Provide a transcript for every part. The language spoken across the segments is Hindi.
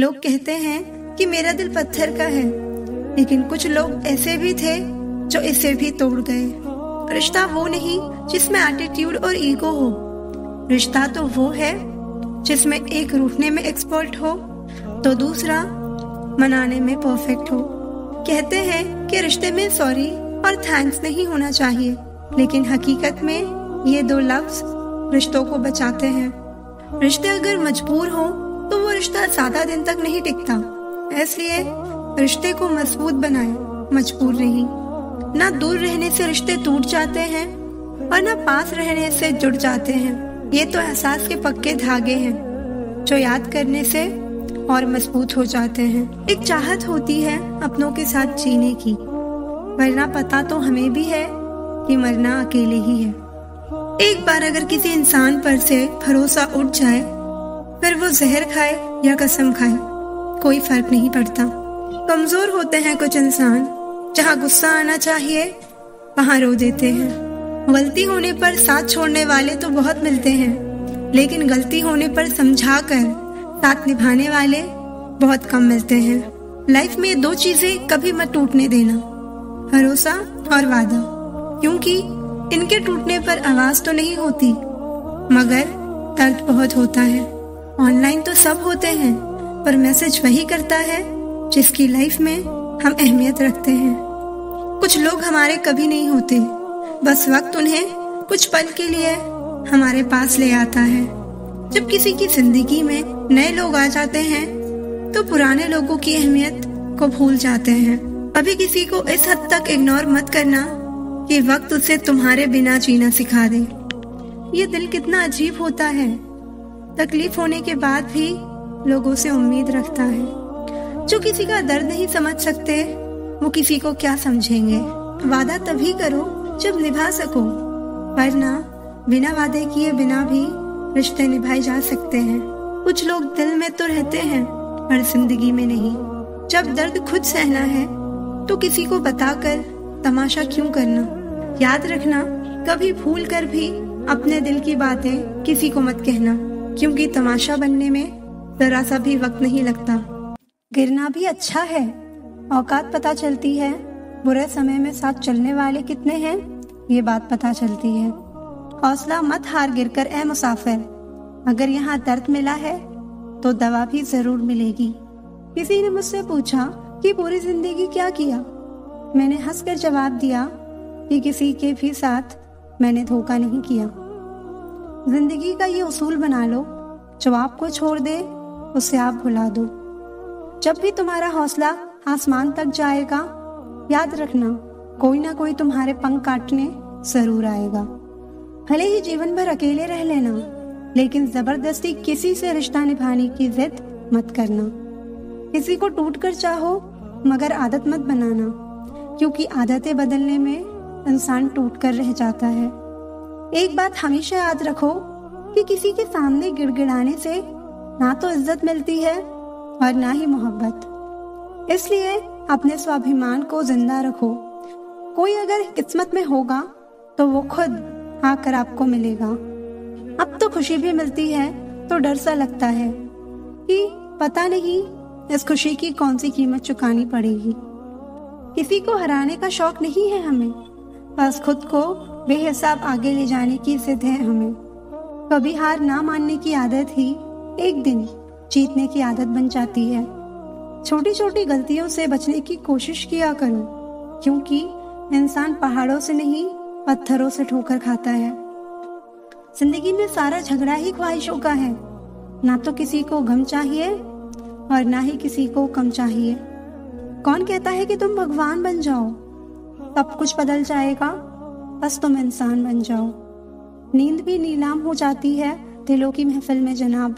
लोग कहते हैं कि मेरा दिल पत्थर का है, लेकिन कुछ लोग ऐसे भी थे जो इसे भी तोड़ गए। रिश्ता वो नहीं जिसमें एटीट्यूड और ईगो हो। रिश्ता तो वो है जिसमें एक रूठने में एक्सपर्ट हो तो दूसरा मनाने में परफेक्ट हो। कहते हैं कि रिश्ते में सॉरी और थैंक्स नहीं होना चाहिए, लेकिन हकीकत में ये दो लफ्ज रिश्तों को बचाते हैं। रिश्ते अगर मजबूर हो तो वो रिश्ता ज्यादा दिन तक नहीं टिकता। इसलिए रिश्ते को मजबूत बनाएं, मजबूर नहीं। ना दूर रहने से रिश्ते टूट जाते हैं और ना पास रहने से जुड़ जाते हैं। ये तो एहसास के पक्के धागे हैं जो याद करने से और मजबूत हो जाते हैं। एक चाहत होती है अपनों के साथ जीने की, वरना पता तो हमें भी है कि मरना अकेले ही है। एक बार अगर किसी इंसान पर से भरोसा उठ जाए, फिर वो जहर खाए या कसम खाए, कोई फर्क नहीं पड़ता। कमजोर होते हैं कुछ इंसान, जहाँ गुस्सा आना चाहिए वहाँ रो देते हैं। गलती होने पर साथ छोड़ने वाले तो बहुत मिलते हैं, लेकिन गलती होने पर समझा कर साथ निभाने वाले बहुत कम मिलते हैं। लाइफ में दो चीजें कभी मत टूटने देना, भरोसा और वादा, क्योंकि इनके टूटने पर आवाज तो नहीं होती, मगर दर्द बहुत होता है। ऑनलाइन तो सब होते हैं, पर मैसेज वही करता है जिसकी लाइफ में हम अहमियत रखते हैं। कुछ लोग हमारे कभी नहीं होते, बस वक्त उन्हें कुछ पल के लिए हमारे पास ले आता है। जब किसी की जिंदगी में नए लोग आ जाते हैं तो पुराने लोगों की अहमियत को भूल जाते हैं। अभी किसी को इस हद तक इग्नोर मत करना कि वक्त उसे तुम्हारे बिना जीना सिखा दे। ये दिल कितना अजीब होता है, तकलीफ होने के बाद भी लोगों से उम्मीद रखता है। जो किसी का दर्द नहीं समझ सकते वो किसी को क्या समझेंगे। वादा तभी करो जब निभा सको, वरना बिना वादे किए बिना भी रिश्ते निभाए जा सकते हैं। कुछ लोग दिल में तो रहते हैं पर जिंदगी में नहीं। जब दर्द खुद सहना है तो किसी को बताकर तमाशा क्यों करना। याद रखना, कभी भूल कर भी अपने दिल की बातें किसी को मत कहना, क्योंकि तमाशा बनने में जरा सा भी वक्त नहीं लगता। गिरना भी अच्छा है, औकात पता चलती है। बुरे समय में साथ चलने वाले कितने हैं ये बात पता चलती है। हौसला मत हार गिरकर ए मुसाफिर, अगर यहाँ दर्द मिला है तो दवा भी जरूर मिलेगी। किसी ने मुझसे पूछा कि पूरी जिंदगी क्या किया। मैंने हंसकर जवाब दिया कि किसी के भी साथ मैंने धोखा नहीं किया। जिंदगी का ये उसूल बना लो, जो आपको छोड़ दे उसे आप भुला दो। जब भी तुम्हारा हौसला आसमान तक जाएगा, याद रखना कोई ना कोई तुम्हारे पंख काटने जरूर आएगा। भले ही जीवन भर अकेले रह लेना, लेकिन जबरदस्ती किसी से रिश्ता निभाने की जिद मत करना। किसी को टूट कर चाहो, मगर आदत मत बनाना, क्योंकि आदतें बदलने में इंसान टूट कर रह जाता है। एक बात हमेशा याद रखो कि किसी के सामने गिड़गिड़ाने से ना तो इज्जत मिलती है और ना ही मोहब्बत। इसलिए अपने स्वाभिमान को जिंदा रखो। कोई अगर किस्मत में होगा तो वो खुद आकर आपको मिलेगा। अब तो खुशी भी मिलती है तो डर सा लगता है कि पता नहीं इस खुशी की कौन सी कीमत चुकानी पड़ेगी। किसी को हराने का शौक नहीं है हमें, बस खुद को बेहिसाब आगे ले जाने की जिद है हमें। कभी हार ना मानने की आदत ही एक दिन जीतने की आदत बन जाती है। छोटी छोटी गलतियों से बचने की कोशिश किया करो, क्योंकि इंसान पहाड़ों से नहीं पत्थरों से ठोकर खाता है। जिंदगी में सारा झगड़ा ही ख्वाहिशों का है, ना तो किसी को गम चाहिए और ना ही किसी को कम चाहिए। कौन कहता है कि तुम भगवान बन जाओ, सब कुछ बदल जाएगा, बस तुम इंसान बन जाओ। नींद भी नीलाम हो जाती है दिलों की महफिल में जनाब।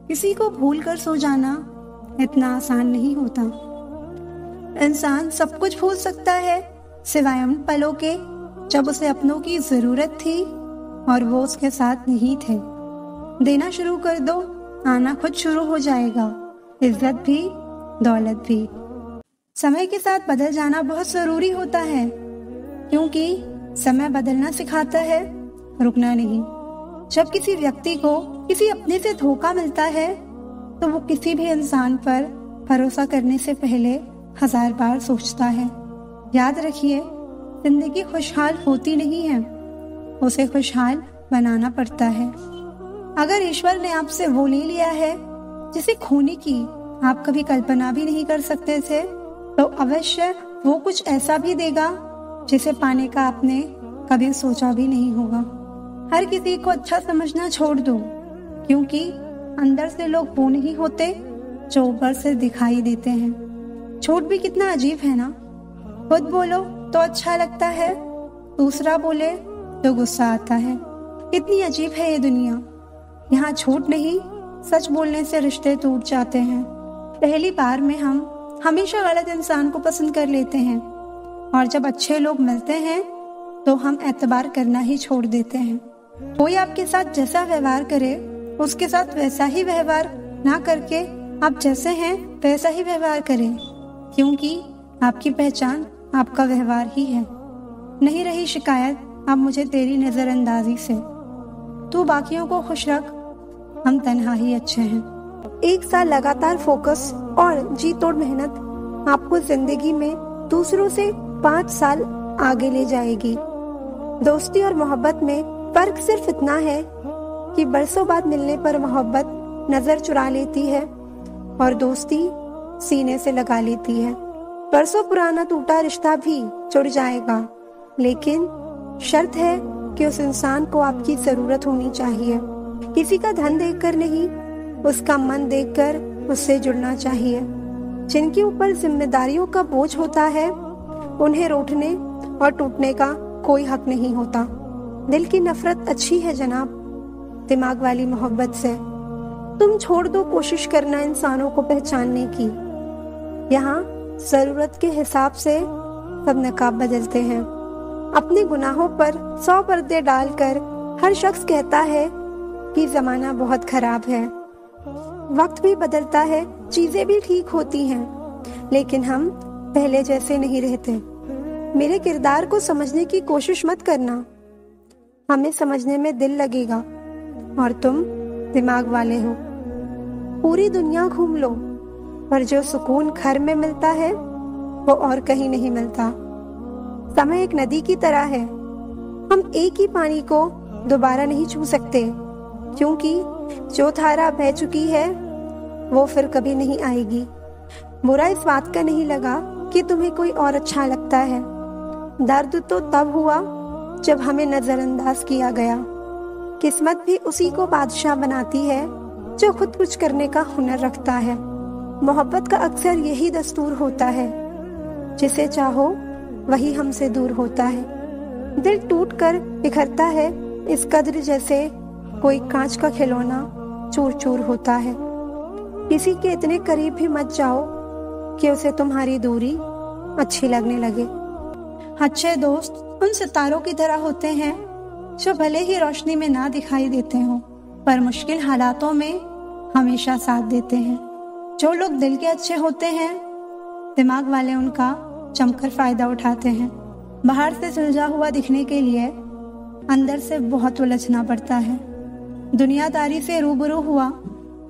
किसी को भूल कर सो जाना इतना आसान नहीं होता। इंसान सब कुछ भूल सकता है सिवाय उन पलों के जब उसे अपनों की जरूरत थी और वो उसके साथ नहीं थे। देना शुरू कर दो, आना खुद शुरू हो जाएगा, इज्जत भी दौलत भी। समय के साथ बदल जाना बहुत जरूरी होता है, क्योंकि समय बदलना सिखाता है, रुकना नहीं। जब किसी व्यक्ति को किसी अपने से धोखा मिलता है तो वो किसी भी इंसान पर भरोसा करने से पहले 1000 बार सोचता है। याद रखिए, जिंदगी खुशहाल होती नहीं है, उसे खुशहाल बनाना पड़ता है। अगर ईश्वर ने आपसे वो ले लिया है जिसे खोने की आप कभी कल्पना भी नहीं कर सकते थे, तो अवश्य वो कुछ ऐसा भी देगा जिसे पाने का आपने कभी सोचा भी नहीं होगा। हर किसी को अच्छा समझना छोड़ दो, क्योंकि अंदर से लोग वो नहीं होते जो ऊपर से दिखाई देते हैं। झूठ भी कितना अजीब है ना। खुद बोलो तो अच्छा लगता है, दूसरा बोले तो गुस्सा आता है। कितनी अजीब है ये दुनिया। यहाँ झूठ नहीं, सच बोलने से रिश्ते टूट जाते हैं। पहली बार में हम हमेशा गलत इंसान को पसंद कर लेते हैं, और जब अच्छे लोग मिलते हैं तो हम एतबार करना ही छोड़ देते हैं। कोई आपके साथ जैसा व्यवहार करे, उसके साथ वैसा ही व्यवहार ना करके आप जैसे हैं वैसा ही व्यवहार करें, क्योंकि आपकी पहचान आपका व्यवहार ही है। नहीं रही शिकायत अब मुझे तेरी नजरअंदाजी से। तू बाकियों को खुश रख, हम तन्हा ही अच्छे हैं। 1 साल लगातार फोकस और जी तोड़ मेहनत आपको जिंदगी में दूसरों से 5 साल आगे ले जाएगी। दोस्ती और मोहब्बत में फर्क सिर्फ इतना है कि बरसों बाद मिलने पर मोहब्बत नजर चुरा लेती है और दोस्ती सीने से लगा लेती है। बरसों पुराना टूटा रिश्ता भी जुड़ जाएगा, लेकिन शर्त है कि उस इंसान को आपकी जरूरत होनी चाहिए। किसी का धन देखकर नहीं, उसका मन देखकर उससे जुड़ना चाहिए। जिनके ऊपर जिम्मेदारियों का बोझ होता है, उन्हें रूठने और टूटने का कोई हक नहीं होता। दिल की नफरत अच्छी है जनाब, दिमाग वाली मोहब्बत से। तुम छोड़ दो कोशिश करना इंसानों को पहचानने की। यहाँ जरूरत के हिसाब से सब नकाब बदलते हैं। अपने गुनाहों पर 100 पर्दे डालकर हर शख्स कहता है कि जमाना बहुत खराब है। वक्त भी बदलता है, चीजें भी ठीक होती हैं, लेकिन हम पहले जैसे नहीं रहते। मेरे किरदार को समझने की कोशिश मत करना, हमें समझने में दिल लगेगा और तुम दिमाग वाले हो। पूरी दुनिया घूम लो, पर जो सुकून घर में मिलता है वो और कहीं नहीं मिलता। समय एक नदी की तरह है, हम एक ही पानी को दोबारा नहीं छू सकते, क्योंकि जो धारा बह चुकी है वो फिर कभी नहीं आएगी। बुरा इस बात का नहीं लगा कि तुम्हें कोई और अच्छा लगता है। दर्द तो तब हुआ जब हमें नजरअंदाज किया गया। किस्मत भी उसी को बादशाह बनाती है जो खुद कुछ करने का हुनर रखता है। मोहब्बत का अक्सर यही दस्तूर होता है, जिसे चाहो वही हमसे दूर होता है। दिल टूट कर बिखरता है इस कद्र जैसे कोई कांच का खिलौना चूर चूर होता है। किसी के इतने करीब भी मत जाओ कि उसे तुम्हारी दूरी अच्छी लगने लगे। अच्छे दोस्त उन सितारों की तरह होते हैं जो भले ही रोशनी में ना दिखाई देते हो, पर मुश्किल हालातों में हमेशा साथ देते हैं। जो लोग दिल के अच्छे होते हैं, दिमाग वाले उनका जमकर फायदा उठाते हैं। बाहर से सुलझा हुआ दिखने के लिए अंदर से बहुत उलझना पड़ता है। दुनियादारी से रूबरू हुआ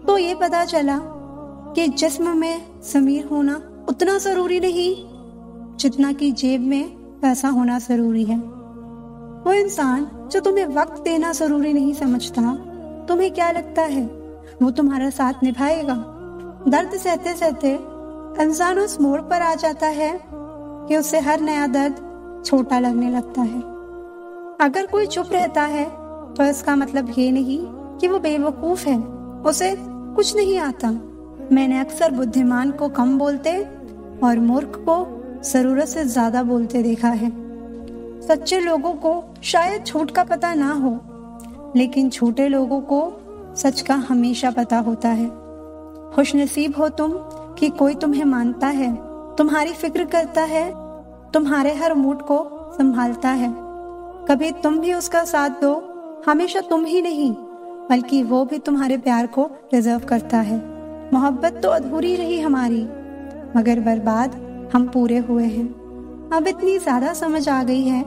तो ये पता चला कि जिस्म में ज़मीर होना उतना जरूरी नहीं जितना कि जेब में पैसा होना जरूरी है। वो इंसान जो तुम्हें वक्त देना जरूरी नहीं समझता, तुम्हें क्या लगता है वो तुम्हारा साथ निभाएगा? दर्द सहते सहते इंसान उस मोड़ पर आ जाता है कि उसे हर नया दर्द छोटा लगने लगता है। अगर कोई चुप रहता है तो इसका मतलब ये नहीं कि वो बेवकूफ है, उसे कुछ नहीं आता। मैंने अक्सर बुद्धिमान को कम बोलते और मूर्ख को जरूरत से ज्यादा बोलते देखा है। सच्चे लोगों को शायद झूठ का पता ना हो, लेकिन झूठे लोगों को सच का हमेशा पता होता है। खुशनसीब हो तुम कि कोई तुम्हें मानता है, तुम्हारी फिक्र करता है, तुम्हारे हर मूड को संभालता है। कभी तुम भी उसका साथ दो, हमेशा तुम ही नहीं बल्कि वो भी तुम्हारे प्यार को डिजर्व करता है। मोहब्बत तो अधूरी रही हमारी, मगर बर्बाद हम पूरे हुए हैं। अब इतनी ज्यादा समझ आ गई है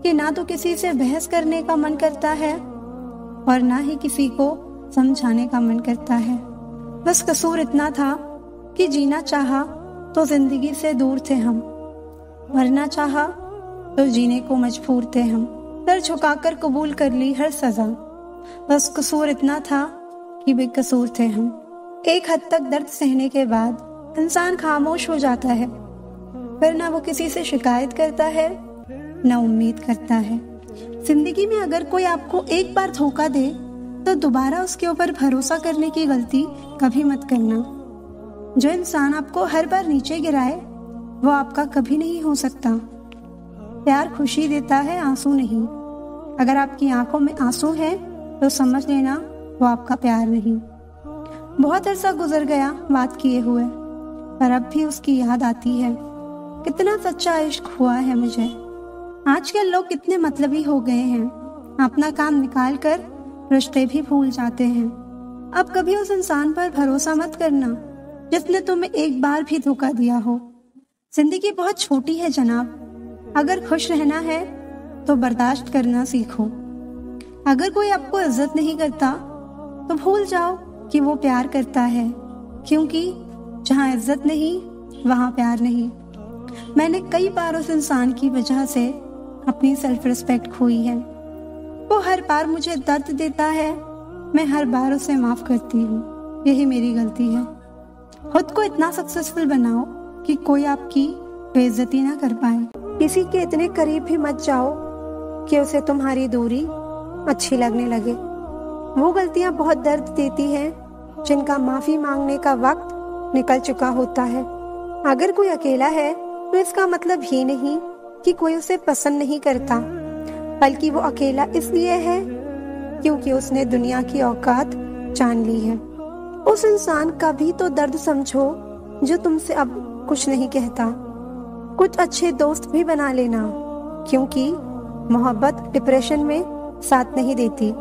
कि ना तो किसी से बहस करने का मन करता है और ना ही किसी को समझाने का मन करता है। बस कसूर इतना था कि जीना चाहा तो जिंदगी से दूर थे हम, मरना चाहा तो जीने को मजबूर थे हम। सर झुकाकर कबूल कर ली हर सजा, बस कसूर इतना था कि बेकसूर थे हम। एक हद तक दर्द सहने के बाद इंसान खामोश हो जाता है, फिर ना वो किसी से शिकायत करता है ना उम्मीद करता है। जिंदगी में अगर कोई आपको एक बार धोखा दे तो दोबारा उसके ऊपर भरोसा करने की गलती कभी मत करना। जो इंसान आपको हर बार नीचे गिराए वो आपका कभी नहीं हो सकता। प्यार खुशी देता है, आंसू नहीं। अगर आपकी आंखों में आंसू है तो समझ लेना वो आपका प्यार नहीं। बहुत अरसा गुजर गया बात किए हुए, पर अब भी उसकी याद आती है। कितना सच्चा इश्क हुआ है मुझे। आजकल लोग कितने मतलबी हो गए हैं, अपना काम निकाल कर रिश्ते भी भूल जाते हैं। अब कभी उस इंसान पर भरोसा मत करना जिसने तुम्हें एक बार भी धोखा दिया हो। जिंदगी बहुत छोटी है जनाब, अगर खुश रहना है तो बर्दाश्त करना सीखो। अगर कोई आपको इज्जत नहीं करता तो भूल जाओ कि वो प्यार करता है, क्योंकि जहाँ इज्जत नहीं वहाँ प्यार नहीं। मैंने कई बार उस इंसान की वजह से अपनी सेल्फ रिस्पेक्ट खोई है। वो हर बार मुझे दर्द देता है, मैं हर बार उसे माफ करती हूँ। यही मेरी गलती है। खुद को इतना सक्सेसफुल बनाओ कि कोई आपकी बेइज्जती ना कर पाए। किसी के इतने करीब भी मत जाओ कि उसे तुम्हारी दूरी अच्छी लगने लगे। वो गलतियां बहुत दर्द देती हैं जिनका माफी मांगने का वक्त निकल चुका होता है। अगर कोई अकेला है तो इसका मतलब ये नहीं कि कोई उसे पसंद नहीं करता, बल्कि वो अकेला इसलिए है क्योंकि उसने दुनिया की औकात जान ली है। उस इंसान का भी तो दर्द समझो जो तुमसे अब कुछ नहीं कहता। कुछ अच्छे दोस्त भी बना लेना, क्योंकि मोहब्बत डिप्रेशन में साथ नहीं देती।